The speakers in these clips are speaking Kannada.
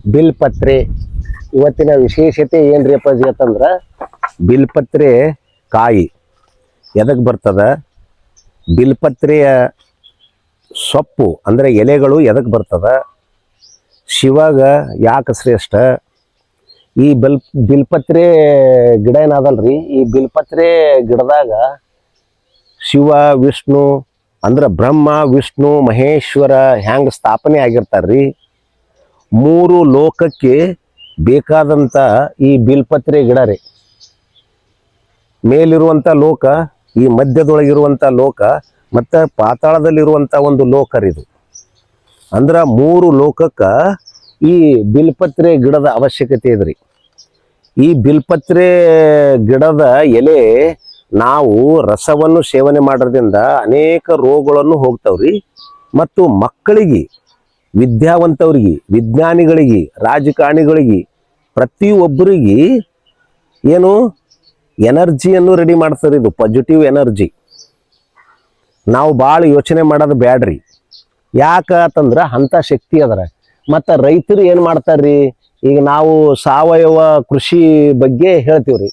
ಬಿಲ್ಪತ್ರೆ ಇವತ್ತಿನ ವಿಶೇಷತೆ ಏನ್ರಿ ಅಪ್ಪಾಜಿ ಅಂತಂದ್ರೆ ಬಿಲ್ಪತ್ರೆ ಕಾಯಿ ಎದಕ್ಕೆ ಬರ್ತದ, ಬಿಲ್ಪತ್ರೆಯ ಸೊಪ್ಪು ಅಂದರೆ ಎಲೆಗಳು ಎದಕ್ಕೆ ಬರ್ತದ, ಶಿವಾಗ ಯಾಕೆ ಶ್ರೇಷ್ಠ, ಈ ಬಿಲ್ಪತ್ರೆ ಗಿಡ ಏನಾದಲ್ರಿ, ಈ ಬಿಲ್ಪತ್ರೆ ಗಿಡದಾಗ ಶಿವ ವಿಷ್ಣು ಅಂದ್ರೆ ಬ್ರಹ್ಮ ವಿಷ್ಣು ಮಹೇಶ್ವರ ಹ್ಯಾಂಗ ಸ್ಥಾಪನೆ ಆಗಿರ್ತಾರ್ರಿ. ಮೂರು ಲೋಕಕ್ಕೆ ಬೇಕಾದಂಥ ಈ ಬಿಲ್ಪತ್ರೆ ಗಿಡ ರೀ. ಮೇಲಿರುವಂಥ ಲೋಕ, ಈ ಮಧ್ಯದೊಳಗಿರುವಂಥ ಲೋಕ ಮತ್ತು ಪಾತಾಳದಲ್ಲಿರುವಂಥ ಒಂದು ಲೋಕ ರೀ ಇದು. ಅಂದ್ರೆ ಮೂರು ಲೋಕಕ್ಕೆ ಈ ಬಿಲ್ಪತ್ರೆ ಗಿಡದ ಅವಶ್ಯಕತೆ ಇದ್ರಿ. ಈ ಬಿಲ್ಪತ್ರೆ ಗಿಡದ ಎಲೆ ನಾವು ರಸವನ್ನು ಸೇವನೆ ಮಾಡೋದ್ರಿಂದ ಅನೇಕ ರೋಗಗಳನ್ನು ಹೋಗ್ತಾವ್ರಿ. ಮತ್ತು ಮಕ್ಕಳಿಗೆ, ವಿದ್ಯಾವಂತವ್ರಿಗೆ, ವಿಜ್ಞಾನಿಗಳಿಗೆ, ರಾಜಕಾರಣಿಗಳಿಗೆ, ಪ್ರತಿಯೊಬ್ಬರಿಗೆ ಏನು ಎನರ್ಜಿಯನ್ನು ರೆಡಿ ಮಾಡ್ತಾರೆ. ಇದು ಪಾಸಿಟಿವ್ ಎನರ್ಜಿ. ನಾವು ಭಾಳ ಯೋಚನೆ ಮಾಡೋದು ಬ್ಯಾಡ್ರಿ. ಯಾಕಂತಂದ್ರೆ ಅಂಥ ಶಕ್ತಿ ಅದರ. ಮತ್ತು ರೈತರು ಏನು ಮಾಡ್ತಾರ್ರಿ, ಈಗ ನಾವು ಸಾವಯವ ಕೃಷಿ ಬಗ್ಗೆ ಹೇಳ್ತೀವ್ರಿ.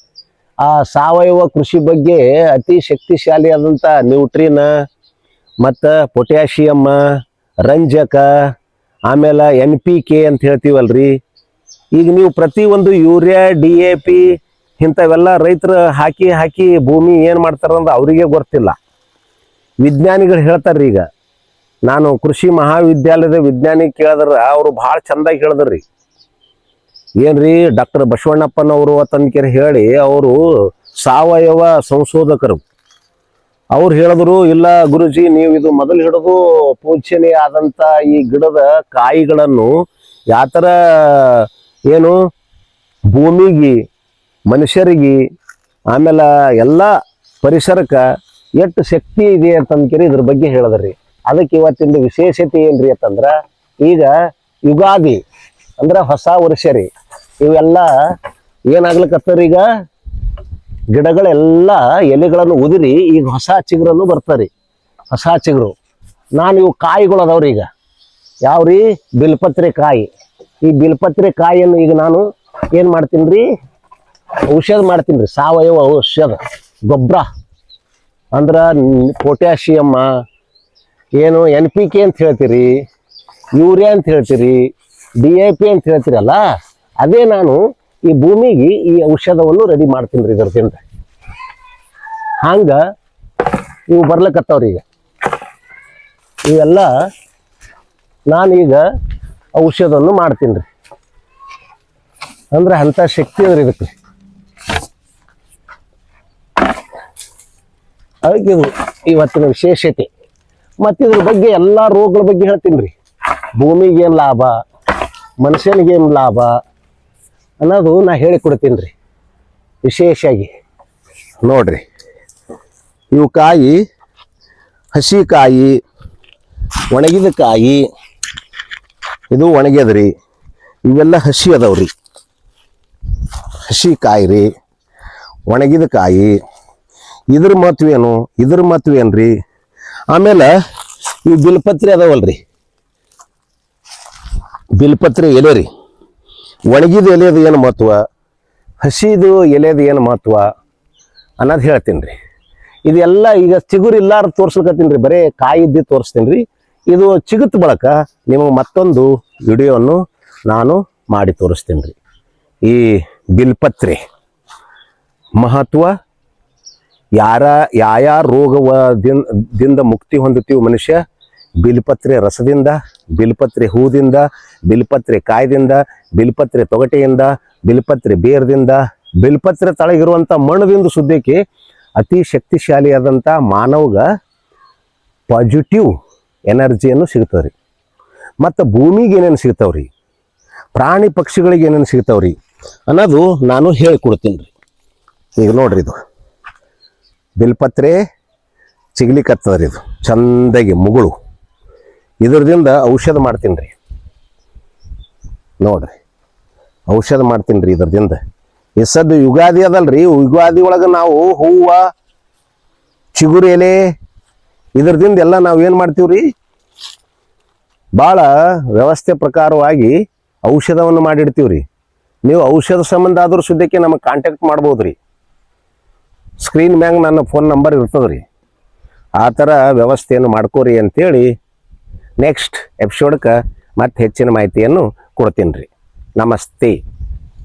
ಆ ಸಾವಯವ ಕೃಷಿ ಬಗ್ಗೆ ಅತಿ ಶಕ್ತಿಶಾಲಿ ಆದಂಥ ನ್ಯೂಟ್ರಿನ್ ಮತ್ತು ಪೊಟ್ಯಾಷಿಯಮ್, ರಂಜಕ, ಆಮೇಲೆ NPK ಅಂತ ಹೇಳ್ತೀವಲ್ರಿ. ಈಗ ನೀವು ಪ್ರತಿಯೊಂದು ಯೂರಿಯಾ, DAP ಇಂಥವೆಲ್ಲ ರೈತರು ಹಾಕಿ ಭೂಮಿ ಏನು ಮಾಡ್ತಾರಂದ್ರೆ ಅವರಿಗೆ ಗೊತ್ತಿಲ್ಲ. ವಿಜ್ಞಾನಿಗಳು ಹೇಳ್ತಾರ್ರಿ. ಈಗ ನಾನು ಕೃಷಿ ಮಹಾವಿದ್ಯಾಲಯದ ವಿಜ್ಞಾನಿ ಕೇಳಿದ್ರೆ ಅವರು ಭಾಳ ಚೆಂದಾಗಿ ಹೇಳಿದ್ರಿ. ಏನ್ರಿ, ಡಾಕ್ಟರ್ ಬಸವಣ್ಣಪ್ಪನವರು ತನಕೇರಿ ಹೇಳಿ ಅವರು ಸಾವಯವ ಸಂಶೋಧಕರು. ಅವ್ರು ಹೇಳಿದ್ರು, ಇಲ್ಲ ಗುರುಜಿ, ನೀವು ಇದು ಮೊದಲು ಹಿಡಿದು ಪೂಜನೆ ಆದಂಥ ಈ ಗಿಡದ ಕಾಯಿಗಳನ್ನು ಯಾವ ಥರ ಏನು ಭೂಮಿಗೆ, ಮನುಷ್ಯರಿಗೆ, ಆಮೇಲೆ ಎಲ್ಲ ಪರಿಸರಕ್ಕೆ ಎಷ್ಟು ಶಕ್ತಿ ಇದೆ ಅಂತಂದ್ಕೇರಿ ಇದ್ರ ಬಗ್ಗೆ ಹೇಳಿದ್ರಿ. ಅದಕ್ಕೆ ಇವತ್ತಿನ ವಿಶೇಷತೆ ಏನ್ರಿ ಅಂತಂದ್ರೆ, ಈಗ ಯುಗಾದಿ ಅಂದ್ರೆ ಹೊಸ ವರ್ಷ ರೀ. ಇವೆಲ್ಲ ಏನಾಗ್ಲಿಕ್ಕತ್ತವ್ರಿ, ಈಗ ಗಿಡಗಳೆಲ್ಲ ಎಲೆಗಳನ್ನು ಉದಿರಿ ಈಗ ಹೊಸ ಚಿಗುರನ್ನು ಬರ್ತಾರೆ. ಹೊಸ ಚಿಗುರು ನಾನು ಇವು ಕಾಯಿಗಳು ಅದಾವ್ರಿ. ಈಗ ಯಾವ್ರಿ, ಬಿಲ್ಪತ್ರೆ ಕಾಯಿ. ಈ ಬಿಲ್ಪತ್ರೆ ಕಾಯಿಯನ್ನು ಈಗ ನಾನು ಏನು ಮಾಡ್ತೀನಿ ರೀ, ಔಷಧ ಮಾಡ್ತೀನಿ ರೀ. ಸಾವಯವ ಔಷಧ ಗೊಬ್ಬರ ಅಂದ್ರೆ ಪೊಟ್ಯಾಷಿಯಮ್ಮ, ಏನು NPK ಅಂತ ಹೇಳ್ತೀರಿ, ಯೂರಿಯಾ ಅಂತ ಹೇಳ್ತೀರಿ, DAP ಅಂತ ಹೇಳ್ತೀರಲ್ಲ, ಅದೇ ನಾನು ಈ ಭೂಮಿಗೆ ಈ ಔಷಧವನ್ನು ರೆಡಿ ಮಾಡ್ತೀನಿ ರೀ ಇದರದಿಂದ. ಹಂಗೆ ಇವು ಬರ್ಲಿಕ್ಕತ್ತವ್ರಿ. ಈಗ ಇವೆಲ್ಲ ನಾನೀಗ ಔಷಧವನ್ನು ಮಾಡ್ತೀನಿ ರೀ. ಅಂದ್ರೆ ಅಂಥ ಶಕ್ತಿ ಅಂದ್ರೆ ಇದಕ್ಕೆ. ಅದಕ್ಕೆ ಇದು ಇವತ್ತಿನ ವಿಶೇಷತೆ. ಮತ್ತು ಇದ್ರ ಬಗ್ಗೆ ಎಲ್ಲ ರೋಗಗಳ ಬಗ್ಗೆ ಹೇಳ್ತೀನಿ ರೀ. ಭೂಮಿಗೇನು ಲಾಭ, ಮನುಷ್ಯನಿಗೇನು ಲಾಭ ಅನ್ನೋದು ನಾ ಹೇಳಿಕೊಡ್ತೀನಿ ರೀ ವಿಶೇಷವಾಗಿ. ನೋಡ್ರಿ, ಇವು ಕಾಯಿ ಹಸಿ ಕಾಯಿ, ಒಣಗಿದ ಕಾಯಿ. ಇದು ಒಣಗ್ಯದ್ರಿ, ಇವೆಲ್ಲ ಹಸಿ ಅದಾವ್ರಿ. ಹಸಿ ಕಾಯಿ ರೀ, ಒಣಗಿದ ಕಾಯಿ. ಇದ್ರ ಮಹತ್ವೇನು, ಇದ್ರ ಮಹತ್ವೇನ್ರಿ. ಆಮೇಲೆ ಇವು ಬಿಲ್ಪತ್ರೆ ಅದಾವಲ್ರಿ, ಬಿಲ್ಪತ್ರೆ ಎಲೆ ರೀ. ಒಣಗಿದ ಎಲೆದು ಏನು ಮಹತ್ವ, ಹಸಿದು ಎಲೆದು ಏನು ಮಹತ್ವ ಅನ್ನೋದು ಹೇಳ್ತೀನಿ ರೀ. ಇದೆಲ್ಲ ಈಗ ಚಿಗುರು ಇಲ್ಲಾರ ತೋರ್ಸ್ಲಿಕ್ಕತ್ತೀನಿ ರೀ, ಬರೀ ಕಾಯಿ ಇದ್ದು ತೋರಿಸ್ತೀನಿ ರೀ. ಇದು ಚಿಗುತ್ ಬಳಕ ನಿಮಗೆ ಮತ್ತೊಂದು ವಿಡಿಯೋವನ್ನು ನಾನು ಮಾಡಿ ತೋರಿಸ್ತೀನಿ ರೀ. ಈ ಬಿಲ್ಪತ್ರೆ ಮಹತ್ವ, ಯಾವ ರೋಗದಿಂದ ಮುಕ್ತಿ ಹೊಂದುತ್ತೀವಿ ಮನುಷ್ಯ, ಬಿಲ್ಪತ್ರೆ ರಸದಿಂದ, ಬಿಲ್ಪತ್ರೆ ಹೂದಿಂದ, ಬಿಲ್ಪತ್ರೆ ಕಾಯ್ದಿಂದ, ಬಿಲ್ಪತ್ರೆ ತೊಗಟೆಯಿಂದ, ಬಿಲ್ಪತ್ರೆ ಬೇರ್ದಿಂದ, ಬಿಲ್ಪತ್ರೆ ತಳಗಿರುವಂಥ ಮಣ್ಣದಿಂದ ಸುದ್ದಕ್ಕೆ ಅತಿ ಶಕ್ತಿಶಾಲಿಯಾದಂಥ ಮಾನವಗ ಪಾಸಿಟಿವ್ ಎನರ್ಜಿಯನ್ನು ಸಿಗ್ತದೆ ರೀ. ಮತ್ತು ಭೂಮಿಗೆ ಏನೇನು ಸಿಗ್ತಾವ್ರಿ, ಪ್ರಾಣಿ ಪಕ್ಷಿಗಳಿಗೆ ಏನೇನು ಸಿಗ್ತಾವ್ರಿ ಅನ್ನೋದು ನಾನು ಹೇಳಿಕೊಡ್ತೀನಿ ರೀ. ಈಗ ನೋಡ್ರಿ, ಇದು ಬಿಲ್ಪತ್ರೆ ಚಿಗ್ಲಿಕ್ಕತ್ತದ್ರಿ. ಇದು ಚಂದಾಗಿ ಮುಗುಳು. ಇದ್ರದಿಂದ ಔಷಧ ಮಾಡ್ತೀನಿ ರೀ. ನೋಡ್ರಿ, ಔಷಧ ಮಾಡ್ತೀನಿ ರೀ ಇದ್ರದಿಂದ. ಎಸದ್ದು ಯುಗಾದಿ ಅದಲ್ರಿ, ಯುಗಾದಿ ಒಳಗೆ ನಾವು ಹೂವು, ಚಿಗುರು ಎಲೆ ಇದ್ರದಿಂದ ಎಲ್ಲ ನಾವು ಏನು ಮಾಡ್ತೀವ್ರಿ, ಭಾಳ ವ್ಯವಸ್ಥೆ ಪ್ರಕಾರವಾಗಿ ಔಷಧವನ್ನು ಮಾಡಿಡ್ತೀವಿ ರೀ. ನೀವು ಔಷಧ ಸಂಬಂಧ ಆದರೂ ಸುದ್ದಕ್ಕೆ ನಮಗೆ ಕಾಂಟ್ಯಾಕ್ಟ್ ಮಾಡ್ಬೋದು ರೀ. ಸ್ಕ್ರೀನ್ ಮ್ಯಾಗ ನನ್ನ ಫೋನ್ ನಂಬರ್ ಇರ್ತದೆ ರೀ. ಆ ಥರ ವ್ಯವಸ್ಥೆಯನ್ನು ಮಾಡ್ಕೋರಿ ಅಂತೇಳಿ ನೆಕ್ಸ್ಟ್ ಎಪಿಸೋಡ್ಗೆ ಮತ್ತೆ ಹೆಚ್ಚಿನ ಮಾಹಿತಿಯನ್ನು ಕೊಡ್ತೀನಿ ರೀ. ನಮಸ್ತೆ.